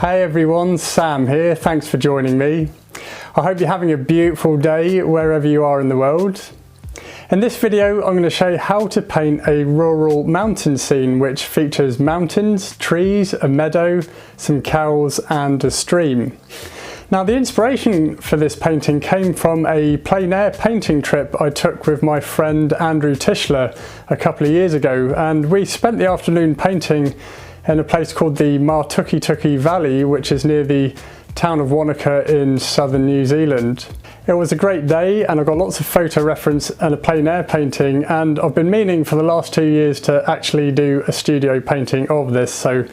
Hey everyone, Sam here. Thanks for joining me. I hope you're having a beautiful day wherever you are in the world. In this video, I'm going to show you how to paint a rural mountain scene which features mountains, trees, a meadow, some cows and a stream. Now the inspiration for this painting came from a plein air painting trip I took with my friend Andrew Tischler a couple of years ago, and we spent the afternoon painting in a place called the Martuki Valley, which is near the town of Wanaka in southern New Zealand. It was a great day and I got lots of photo reference and a plein air painting, and I've been meaning for the last 2 years to actually do a studio painting of this, so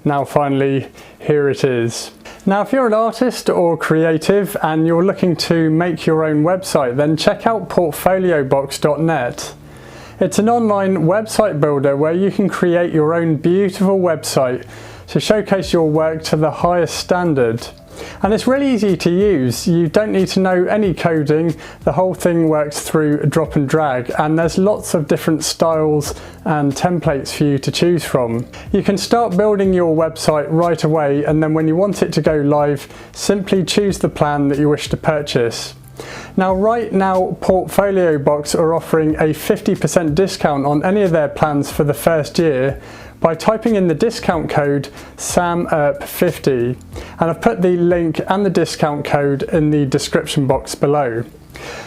now finally here it is. Now if you're an artist or creative and you're looking to make your own website, then check out portfoliobox.net. It's an online website builder where you can create your own beautiful website to showcase your work to the highest standard. And it's really easy to use. You don't need to know any coding. The whole thing works through drop and drag, and there's lots of different styles and templates for you to choose from. You can start building your website right away, and then when you want it to go live, simply choose the plan that you wish to purchase. Now right now Portfolio Box are offering a 50% discount on any of their plans for the first year by typing in the discount code SAMERP50, and I've put the link and the discount code in the description box below.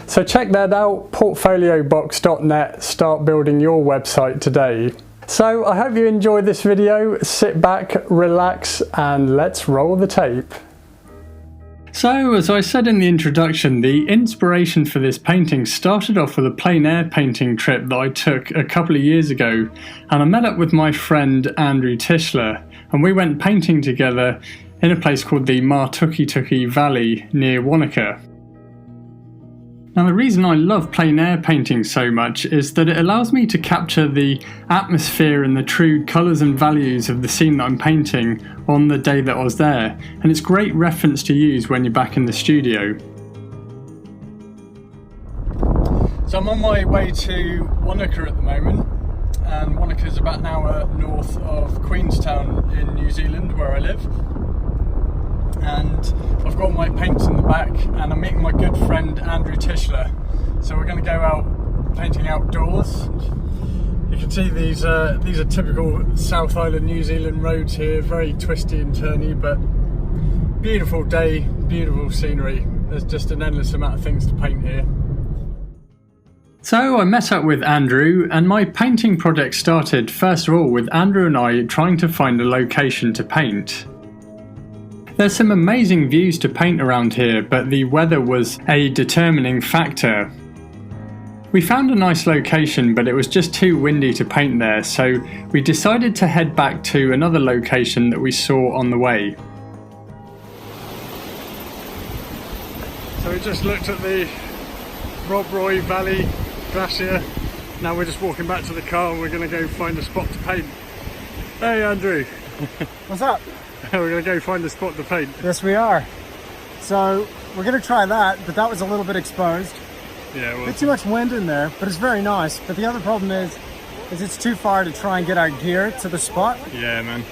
So check that out, portfoliobox.net, start building your website today. So I hope you enjoyed this video. Sit back, relax and let's roll the tape. So, as I said in the introduction, the inspiration for this painting started off with a plein air painting trip that I took a couple of years ago, and I met up with my friend Andrew Tischler, and we went painting together in a place called the Martuki Valley near Wanaka. Now the reason I love plein air painting so much is that it allows me to capture the atmosphere and the true colours and values of the scene that I'm painting on the day that I was there, and it's great reference to use when you're back in the studio. So I'm on my way to Wanaka at the moment, and Wanaka is about an hour north of Queenstown in New Zealand where I live. And I've got my paints in the back and I'm meeting my good friend Andrew Tischler, so we're going to go out painting outdoors. You can see these are typical South Island New Zealand roads here, very twisty and turny, but beautiful day, beautiful scenery. There's just an endless amount of things to paint here. So I met up with Andrew and my painting project started first of all with Andrew and I trying to find a location to paint. There's some amazing views to paint around here, but the weather was a determining factor. We found a nice location, but it was just too windy to paint there, so we decided to head back to another location that we saw on the way. So we just looked at the Rob Roy Valley Glacier. Now we're just walking back to the car and we're going to go find a spot to paint. Hey Andrew! What's up? We're going to go find a spot to paint. Yes we are. So we're going to try that, but that was a little bit exposed. Yeah, it was. A bit too much wind in there, but it's very nice. But the other problem is it's too far to try and get our gear to the spot. Yeah, man.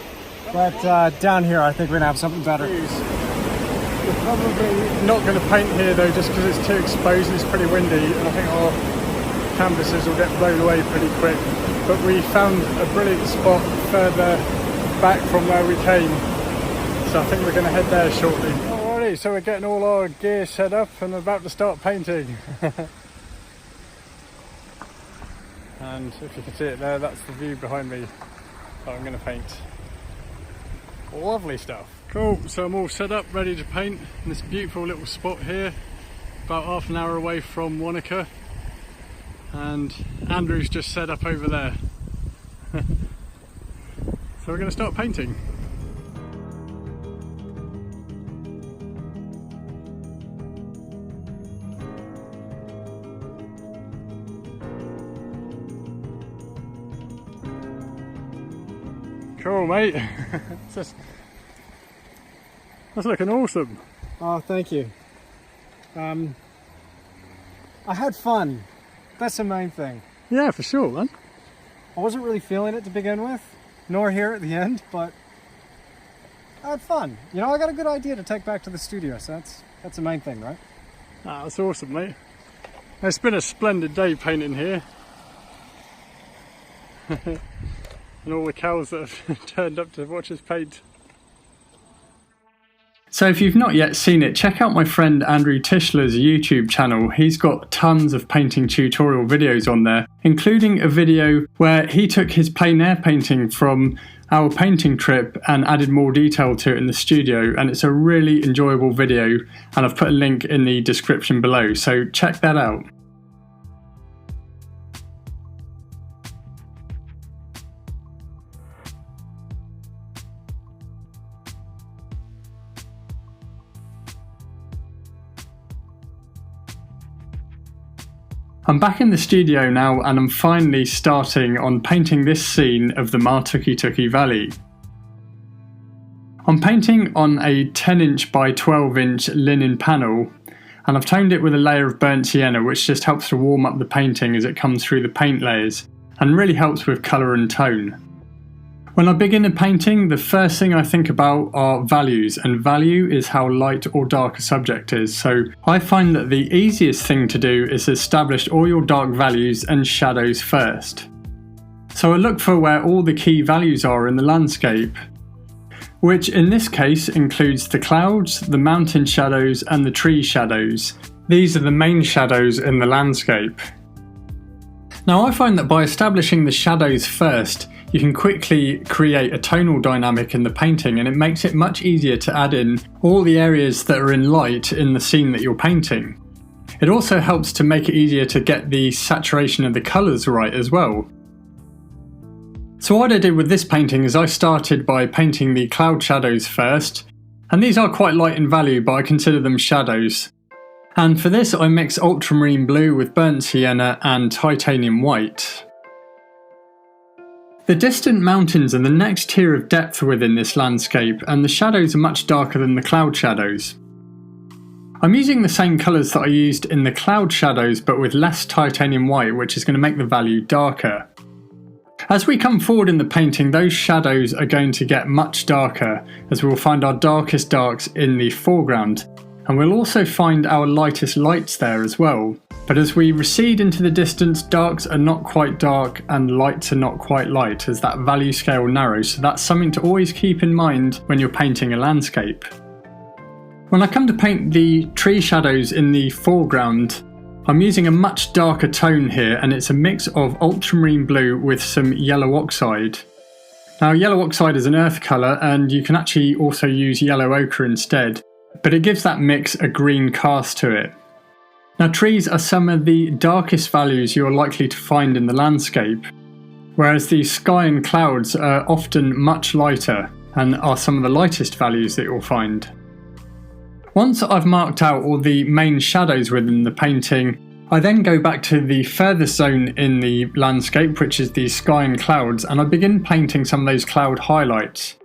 But down here I think we're going to have something better. We're probably not going to paint here though, just because it's too exposed and it's pretty windy, and I think our canvases will get blown away pretty quick. But we found a brilliant spot further back from where we came, so I think we're going to head there shortly. Alrighty, so we're getting all our gear set up and about to start painting. And if you can see it there, that's the view behind me that I'm going to paint. Lovely stuff. Cool, so I'm all set up, ready to paint in this beautiful little spot here, about half an hour away from Wanaka. And Andrew's just set up over there. So we're going to start painting. Cool, mate. That's looking awesome. Oh, thank you. I had fun. That's the main thing. Yeah, for sure, man. I wasn't really feeling it to begin with, nor here at the end, but I had fun. You know, I got a good idea to take back to the studio, so that's the main thing, right? Ah, that's awesome, mate. It's been a splendid day painting here. And all the cows that have turned up to watch us paint. So if you've not yet seen it, check out my friend Andrew Tischler's YouTube channel. He's got tons of painting tutorial videos on there, including a video where he took his plein air painting from our painting trip and added more detail to it in the studio, and it's a really enjoyable video, and I've put a link in the description below, so check that out. I'm back in the studio now, and I'm finally starting on painting this scene of the Martuki Valley. I'm painting on a 10" by 12" linen panel, and I've toned it with a layer of burnt sienna, which just helps to warm up the painting as it comes through the paint layers, and really helps with colour and tone. When I begin a painting, the first thing I think about are values, and value is how light or dark a subject is, so I find that the easiest thing to do is establish all your dark values and shadows first. So I look for where all the key values are in the landscape, which in this case includes the clouds, the mountain shadows and the tree shadows. These are the main shadows in the landscape. Now I find that by establishing the shadows first, you can quickly create a tonal dynamic in the painting, and it makes it much easier to add in all the areas that are in light in the scene that you're painting. It also helps to make it easier to get the saturation of the colours right as well. So what I did with this painting is I started by painting the cloud shadows first, and these are quite light in value, but I consider them shadows. And for this I mix ultramarine blue with burnt sienna and titanium white. The distant mountains are the next tier of depth within this landscape, and the shadows are much darker than the cloud shadows. I'm using the same colours that I used in the cloud shadows, but with less titanium white, which is going to make the value darker. As we come forward in the painting, those shadows are going to get much darker, as we will find our darkest darks in the foreground, and we'll also find our lightest lights there as well. But as we recede into the distance, darks are not quite dark and lights are not quite light, as that value scale narrows, so that's something to always keep in mind when you're painting a landscape. When I come to paint the tree shadows in the foreground, I'm using a much darker tone here, and it's a mix of ultramarine blue with some yellow oxide. Now yellow oxide is an earth colour, and you can actually also use yellow ochre instead, but it gives that mix a green cast to it. Now trees are some of the darkest values you're likely to find in the landscape, whereas the sky and clouds are often much lighter and are some of the lightest values that you'll find. Once I've marked out all the main shadows within the painting, I then go back to the furthest zone in the landscape, which is the sky and clouds, and I begin painting some of those cloud highlights.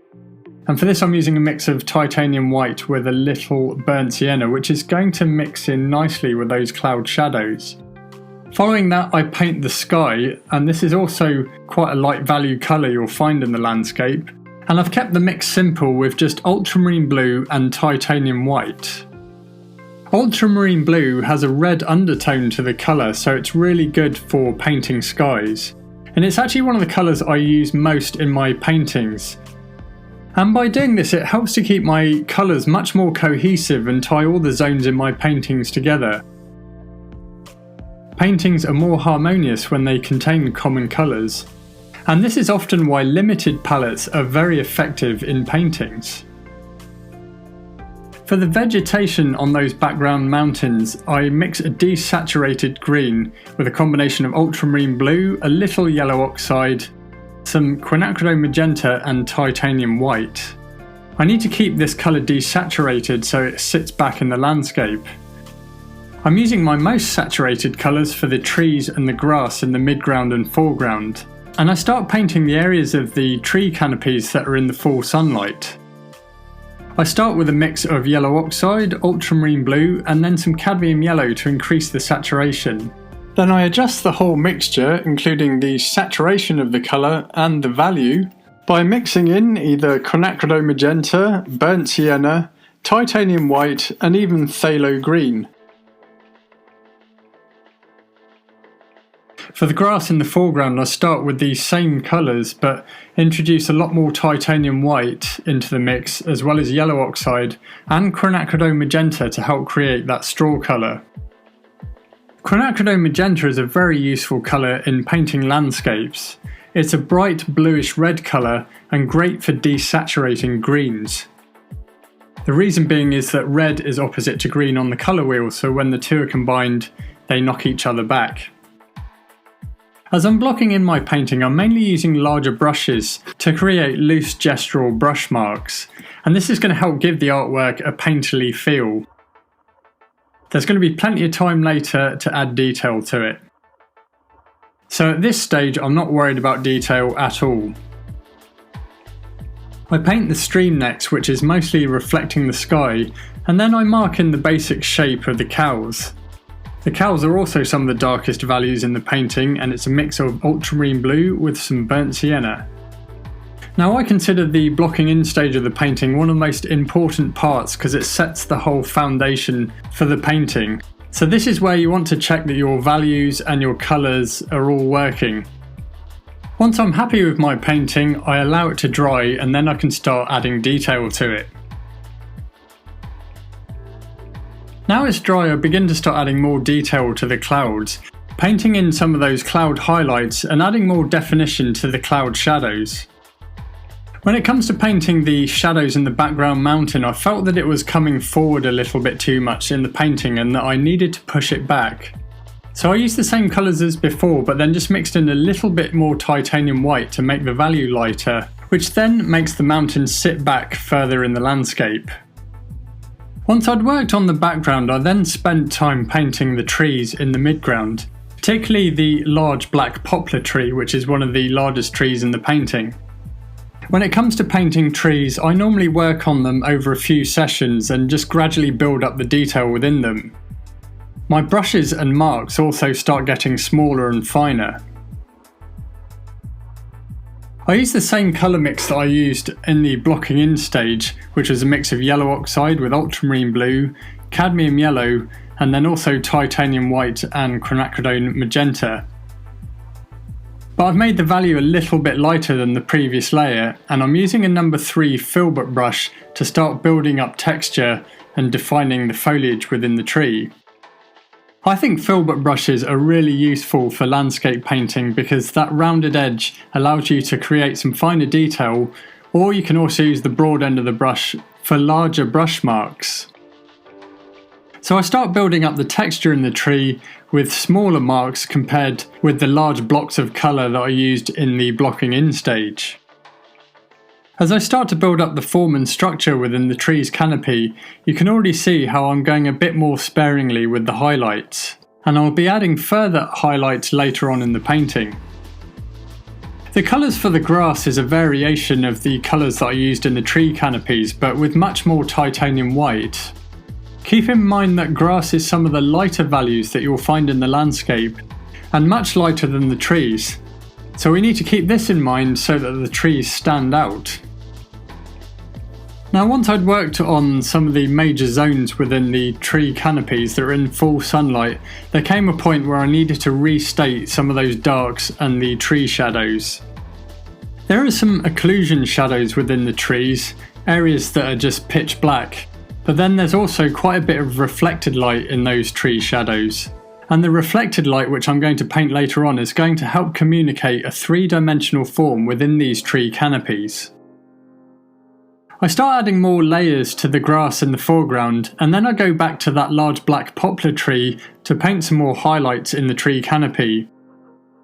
And for this I'm using a mix of titanium white with a little burnt sienna, which is going to mix in nicely with those cloud shadows. Following that I paint the sky, and this is also quite a light value colour you'll find in the landscape, and I've kept the mix simple with just ultramarine blue and titanium white. Ultramarine blue has a red undertone to the colour, so it's really good for painting skies, and it's actually one of the colours I use most in my paintings. And by doing this it helps to keep my colours much more cohesive and tie all the zones in my paintings together. Paintings are more harmonious when they contain common colours, and this is often why limited palettes are very effective in paintings. For the vegetation on those background mountains, I mix a desaturated green with a combination of ultramarine blue, a little yellow oxide, some quinacridone magenta and titanium white. I need to keep this colour desaturated so it sits back in the landscape. I'm using my most saturated colours for the trees and the grass in the midground and foreground, and I start painting the areas of the tree canopies that are in the full sunlight. I start with a mix of yellow oxide, ultramarine blue and then some cadmium yellow to increase the saturation. Then I adjust the whole mixture, including the saturation of the colour and the value, by mixing in either quinacridone magenta, burnt sienna, titanium white and even phthalo green. For the grass in the foreground, I start with these same colours but introduce a lot more titanium white into the mix, as well as yellow oxide and quinacridone magenta to help create that straw colour. Quinacridone magenta is a very useful colour in painting landscapes. It's a bright bluish red colour and great for desaturating greens. The reason being is that red is opposite to green on the colour wheel, so when the two are combined, they knock each other back. As I'm blocking in my painting, I'm mainly using larger brushes to create loose gestural brush marks, and this is going to help give the artwork a painterly feel. There's going to be plenty of time later to add detail to it. So at this stage, I'm not worried about detail at all. I paint the stream next, which is mostly reflecting the sky, and then I mark in the basic shape of the cows. The cows are also some of the darkest values in the painting, and it's a mix of ultramarine blue with some burnt sienna. Now, I consider the blocking in stage of the painting one of the most important parts because it sets the whole foundation for the painting. So this is where you want to check that your values and your colours are all working. Once I'm happy with my painting, I allow it to dry and then I can start adding detail to it. Now it's dry, I begin to start adding more detail to the clouds, painting in some of those cloud highlights and adding more definition to the cloud shadows. When it comes to painting the shadows in the background mountain, I felt that it was coming forward a little bit too much in the painting and that I needed to push it back. So I used the same colours as before, but then just mixed in a little bit more titanium white to make the value lighter, which then makes the mountain sit back further in the landscape. Once I'd worked on the background, I then spent time painting the trees in the midground, particularly the large black poplar tree, which is one of the largest trees in the painting. When it comes to painting trees, I normally work on them over a few sessions and just gradually build up the detail within them. My brushes and marks also start getting smaller and finer. I use the same colour mix that I used in the blocking in stage, which was a mix of yellow oxide with ultramarine blue, cadmium yellow, and then also titanium white and quinacridone magenta. But I've made the value a little bit lighter than the previous layer, and I'm using a number 3 filbert brush to start building up texture and defining the foliage within the tree. I think filbert brushes are really useful for landscape painting because that rounded edge allows you to create some finer detail, or you can also use the broad end of the brush for larger brush marks. So I start building up the texture in the tree with smaller marks compared with the large blocks of colour that I used in the blocking in stage. As I start to build up the form and structure within the tree's canopy, you can already see how I'm going a bit more sparingly with the highlights, and I'll be adding further highlights later on in the painting. The colours for the grass is a variation of the colours that I used in the tree canopies, but with much more titanium white. Keep in mind that grass is some of the lighter values that you'll find in the landscape, and much lighter than the trees. So we need to keep this in mind so that the trees stand out. Now, once I'd worked on some of the major zones within the tree canopies that are in full sunlight, there came a point where I needed to restate some of those darks and the tree shadows. There are some occlusion shadows within the trees, areas that are just pitch black, but then there's also quite a bit of reflected light in those tree shadows. And the reflected light, which I'm going to paint later on, is going to help communicate a 3-dimensional form within these tree canopies. I start adding more layers to the grass in the foreground, and then I go back to that large black poplar tree to paint some more highlights in the tree canopy.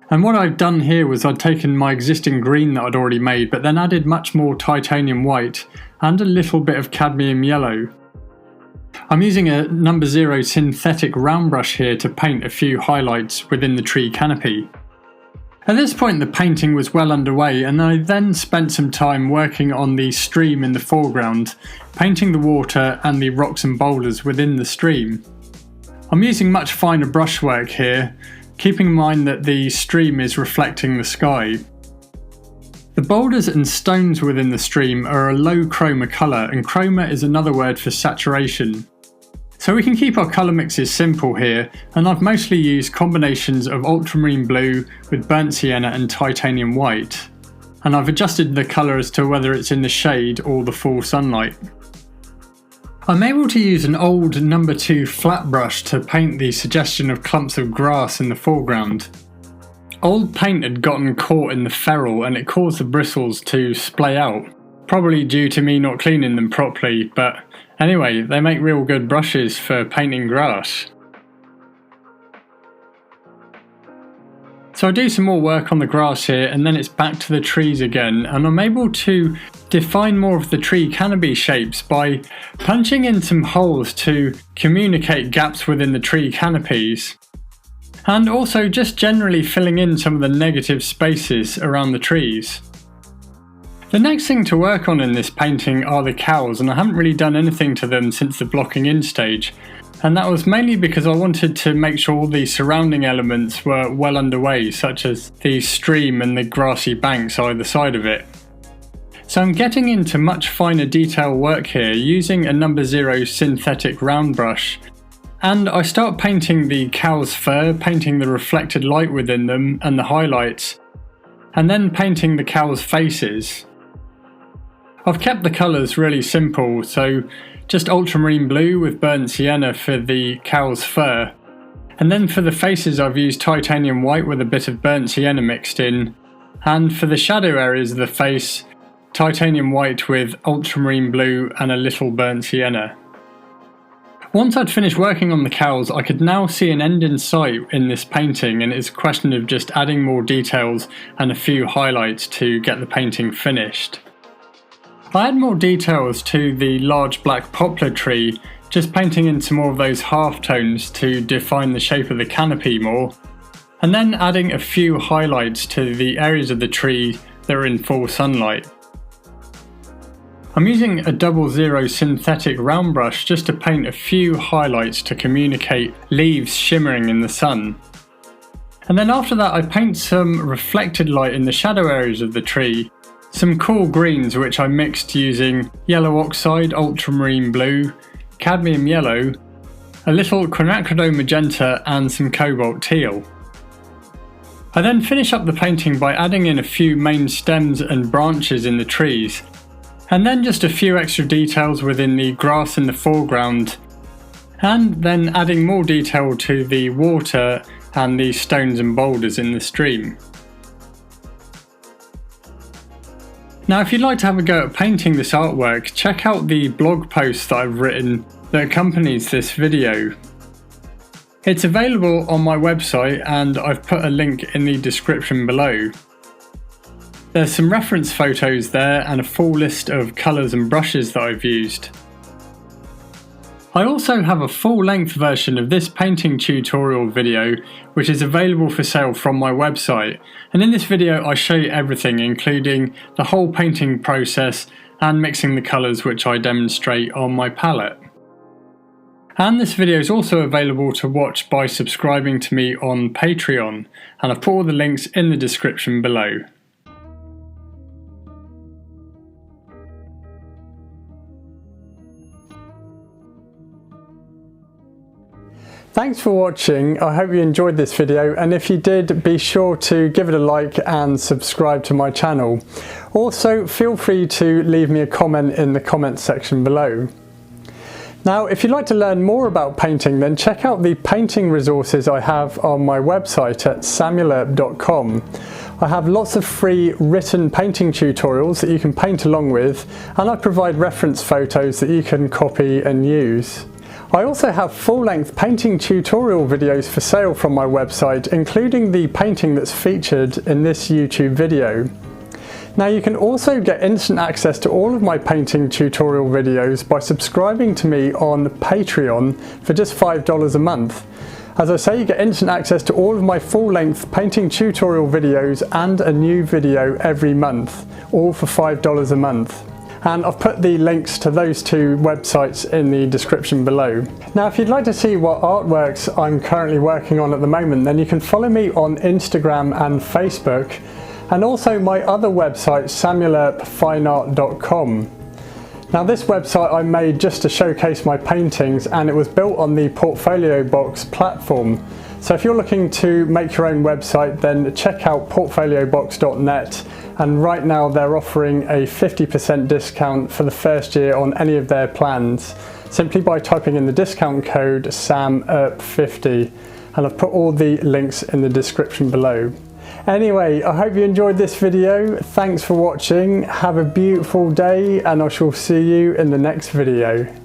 And what I've done here was I'd taken my existing green that I'd already made, but then added much more titanium white and a little bit of cadmium yellow. I'm using a number 0 synthetic round brush here to paint a few highlights within the tree canopy. At this point the painting was well underway, and I then spent some time working on the stream in the foreground, painting the water and the rocks and boulders within the stream. I'm using much finer brushwork here, keeping in mind that the stream is reflecting the sky. The boulders and stones within the stream are a low chroma colour, and chroma is another word for saturation. So we can keep our colour mixes simple here, and I've mostly used combinations of ultramarine blue with burnt sienna and titanium white. And I've adjusted the colour as to whether it's in the shade or the full sunlight. I'm able to use an old No. 2 flat brush to paint the suggestion of clumps of grass in the foreground. Old paint had gotten caught in the ferrule and it caused the bristles to splay out, probably due to me not cleaning them properly, but anyway, they make real good brushes for painting grass. So I do some more work on the grass here and then it's back to the trees again, and I'm able to define more of the tree canopy shapes by punching in some holes to communicate gaps within the tree canopies, and also just generally filling in some of the negative spaces around the trees. The next thing to work on in this painting are the cows, and I haven't really done anything to them since the blocking in stage. And that was mainly because I wanted to make sure all the surrounding elements were well underway, such as the stream and the grassy banks either side of it. So I'm getting into much finer detail work here using a No. 0 synthetic round brush. And I start painting the cow's fur, painting the reflected light within them and the highlights, and then painting the cow's faces. I've kept the colours really simple, so just ultramarine blue with burnt sienna for the cow's fur, and then for the faces I've used titanium white with a bit of burnt sienna mixed in, and for the shadow areas of the face, titanium white with ultramarine blue and a little burnt sienna. Once I'd finished working on the cows, I could now see an end in sight in this painting, and it's a question of just adding more details and a few highlights to get the painting finished. I add more details to the large black poplar tree, just painting in some more of those half tones to define the shape of the canopy more, and then adding a few highlights to the areas of the tree that are in full sunlight. I'm using a 00 synthetic round brush just to paint a few highlights to communicate leaves shimmering in the sun. And then after that I paint some reflected light in the shadow areas of the tree, some cool greens which I mixed using yellow oxide, ultramarine blue, cadmium yellow, a little quinacridone magenta and some cobalt teal. I then finish up the painting by adding in a few main stems and branches in the trees, and then just a few extra details within the grass in the foreground, and then adding more detail to the water and the stones and boulders in the stream. Now if you'd like to have a go at painting this artwork, check out the blog post that I've written that accompanies this video. It's available on my website and I've put a link in the description below. There's some reference photos there and a full list of colours and brushes that I've used. I also have a full-length version of this painting tutorial video which is available for sale from my website, and in this video I show you everything, including the whole painting process and mixing the colours which I demonstrate on my palette. And this video is also available to watch by subscribing to me on Patreon, and I've put all the links in the description below. Thanks for watching. I hope you enjoyed this video, and if you did, be sure to give it a like and subscribe to my channel. Also, feel free to leave me a comment in the comments section below. Now, if you'd like to learn more about painting, then check out the painting resources I have on my website at samuelerb.com. I have lots of free written painting tutorials that you can paint along with, and I provide reference photos that you can copy and use. I also have full-length painting tutorial videos for sale from my website, including the painting that's featured in this YouTube video. Now you can also get instant access to all of my painting tutorial videos by subscribing to me on Patreon for just $5 a month. As I say, you get instant access to all of my full-length painting tutorial videos and a new video every month, all for $5 a month. And I've put the links to those two websites in the description below. Now if you'd like to see what artworks I'm currently working on at the moment, then you can follow me on Instagram and Facebook, and also my other website, samuelerpfineart.com. Now this website I made just to showcase my paintings, and it was built on the Portfolio Box platform. So if you're looking to make your own website, then check out portfoliobox.net, and right now they're offering a 50% discount for the first year on any of their plans, simply by typing in the discount code SAMERP50, and I've put all the links in the description below. Anyway, I hope you enjoyed this video. Thanks for watching, have a beautiful day, and I shall see you in the next video.